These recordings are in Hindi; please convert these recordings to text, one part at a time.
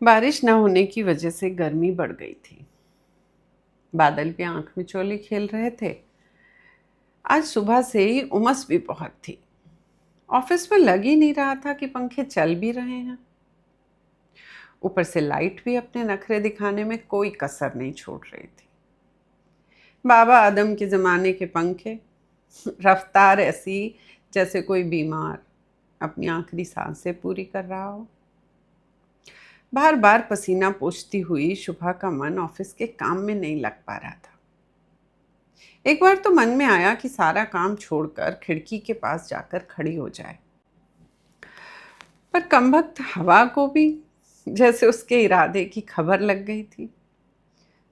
बारिश न होने की वजह से गर्मी बढ़ गई थी। बादल भी आंख में चोली खेल रहे थे। आज सुबह से ही उमस भी बहुत थी। ऑफिस में लग ही नहीं रहा था कि पंखे चल भी रहे हैं। ऊपर से लाइट भी अपने नखरे दिखाने में कोई कसर नहीं छोड़ रही थी। बाबा आदम के जमाने के पंखे, रफ्तार ऐसी जैसे कोई बीमार अपनी आखिरी सांसें पूरी कर रहा हो। बार बार पसीना पोंछती हुई शुभा का मन ऑफिस के काम में नहीं लग पा रहा था। एक बार तो मन में आया कि सारा काम छोड़कर खिड़की के पास जाकर खड़ी हो जाए, पर कमबख्त हवा को भी जैसे उसके इरादे की खबर लग गई थी।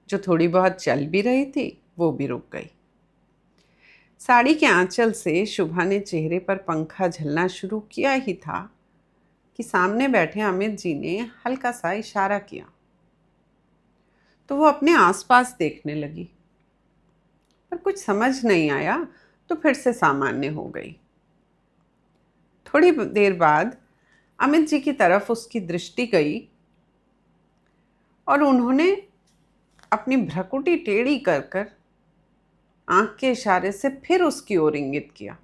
जो थोड़ी बहुत चल भी रही थी वो भी रुक गई। साड़ी के आंचल से शुभा ने चेहरे पर पंखा झलना शुरू किया ही था कि सामने बैठे अमित जी ने हल्का सा इशारा किया, तो वो अपने आसपास देखने लगी, पर कुछ समझ नहीं आया तो फिर से सामान्य हो गई। थोड़ी देर बाद अमित जी की तरफ उसकी दृष्टि गई और उन्होंने अपनी भ्रकुटी टेढ़ी कर कर आंख के इशारे से फिर उसकी ओर इंगित किया।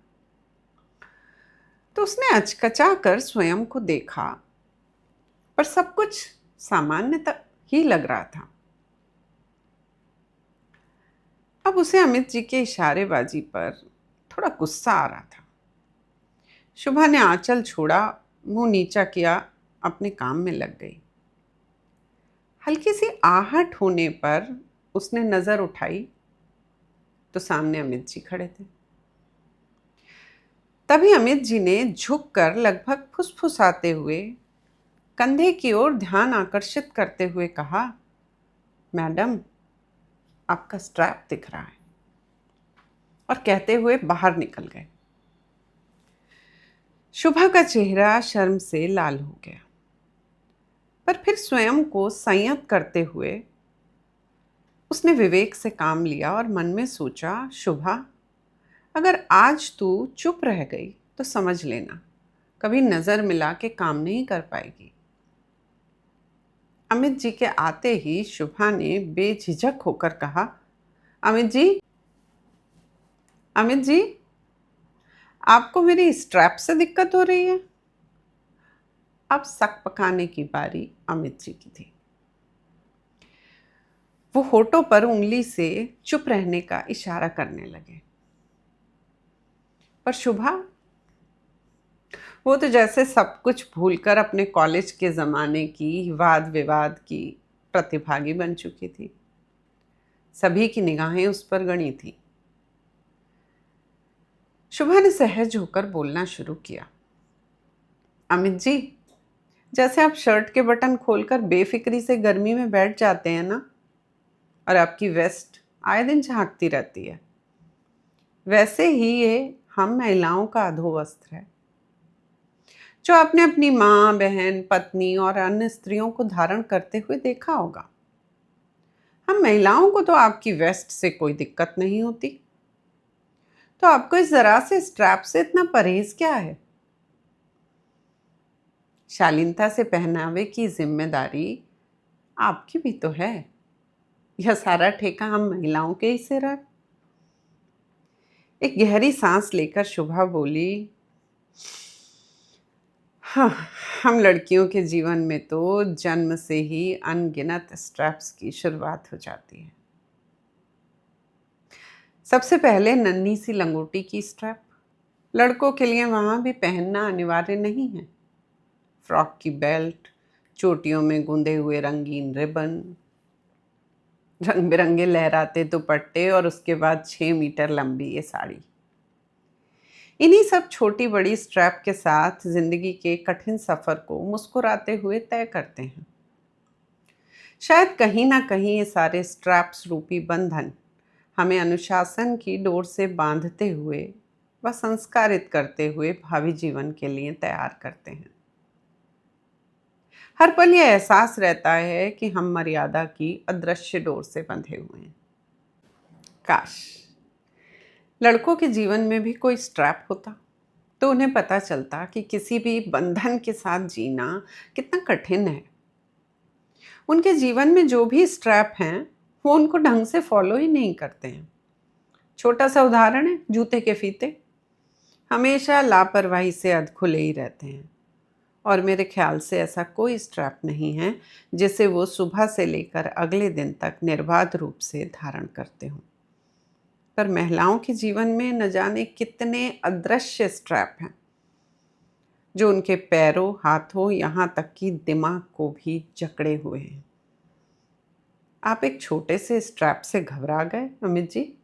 तो उसने अचकचा कर स्वयं को देखा, पर सब कुछ सामान्य तक ही लग रहा था। अब उसे अमित जी के इशारेबाजी पर थोड़ा गुस्सा आ रहा था। शुभा ने आंचल छोड़ा, मुंह नीचा किया, अपने काम में लग गई। हल्की सी आहट होने पर उसने नजर उठाई तो सामने अमित जी खड़े थे। तभी अमित जी ने झुककर लगभग फुसफुसाते हुए कंधे की ओर ध्यान आकर्षित करते हुए कहा, मैडम, आपका स्ट्रैप दिख रहा है, और कहते हुए बाहर निकल गए। शुभा का चेहरा शर्म से लाल हो गया, पर फिर स्वयं को संयत करते हुए उसने विवेक से काम लिया और मन में सोचा, शुभा, अगर आज तू चुप रह गई तो समझ लेना कभी नजर मिला के काम नहीं कर पाएगी। अमित जी के आते ही शुभा ने बेझिझक होकर कहा, अमित जी, अमित जी, आपको मेरी स्ट्रैप से दिक्कत हो रही है? अब सक पकाने की बारी अमित जी की थी। वो होठों पर उंगली से चुप रहने का इशारा करने लगे, पर शुभा, वो तो जैसे सब कुछ भूलकर अपने कॉलेज के ज़माने की वाद विवाद की प्रतिभागी बन चुकी थी। सभी की निगाहें उस पर गड़ी थी। शुभा ने सहज होकर बोलना शुरू किया, अमित जी, जैसे आप शर्ट के बटन खोलकर बेफिक्री से गर्मी में बैठ जाते हैं ना, और आपकी वेस्ट आए दिन झांकती रहती है, वैसे ही ये हम महिलाओं का अधोवस्त्र है, जो आपने अपनी माँ, बहन, पत्नी और अन्य स्त्रियों को धारण करते हुए देखा होगा। हम महिलाओं को तो आपकी वेस्ट से कोई दिक्कत नहीं होती, तो आपको इस जरा से स्ट्रैप से इतना परहेज क्या है? शालीनता से पहनावे की जिम्मेदारी आपकी भी तो है। यह सारा ठेका हम महिलाओं के ही सिर है। एक गहरी सांस लेकर शुभा बोली, हाँ, हम लड़कियों के जीवन में तो जन्म से ही अनगिनत स्ट्रैप्स की शुरुआत हो जाती है। सबसे पहले नन्ही सी लंगोटी की स्ट्रैप। लड़कों के लिए वहां भी पहनना अनिवार्य नहीं है। फ्रॉक की बेल्ट, चोटियों में गुंदे हुए रंगीन रिबन, रंग बिरंगे लहराते दुपट्टे, और उसके बाद 6 मीटर लंबी ये साड़ी। इन्हीं सब छोटी बड़ी स्ट्रैप के साथ जिंदगी के कठिन सफर को मुस्कुराते हुए तय करते हैं। शायद कहीं ना कहीं ये सारे स्ट्रैप्स रूपी बंधन हमें अनुशासन की डोर से बांधते हुए व संस्कारित करते हुए भावी जीवन के लिए तैयार करते हैं। हर पल ये एहसास रहता है कि हम मर्यादा की अदृश्य डोर से बंधे हुए हैं। काश लड़कों के जीवन में भी कोई स्ट्रैप होता, तो उन्हें पता चलता कि किसी भी बंधन के साथ जीना कितना कठिन है। उनके जीवन में जो भी स्ट्रैप हैं वो उनको ढंग से फॉलो ही नहीं करते हैं। छोटा सा उदाहरण है, जूते के फीते हमेशा लापरवाही से अधखुले ही रहते हैं, और मेरे ख्याल से ऐसा कोई स्ट्रैप नहीं है जिसे वो सुबह से लेकर अगले दिन तक निर्बाध रूप से धारण करते हों। पर महिलाओं के जीवन में न जाने कितने अदृश्य स्ट्रैप हैं जो उनके पैरों, हाथों, यहाँ तक कि दिमाग को भी जकड़े हुए हैं। आप एक छोटे से स्ट्रैप से घबरा गए अमित जी?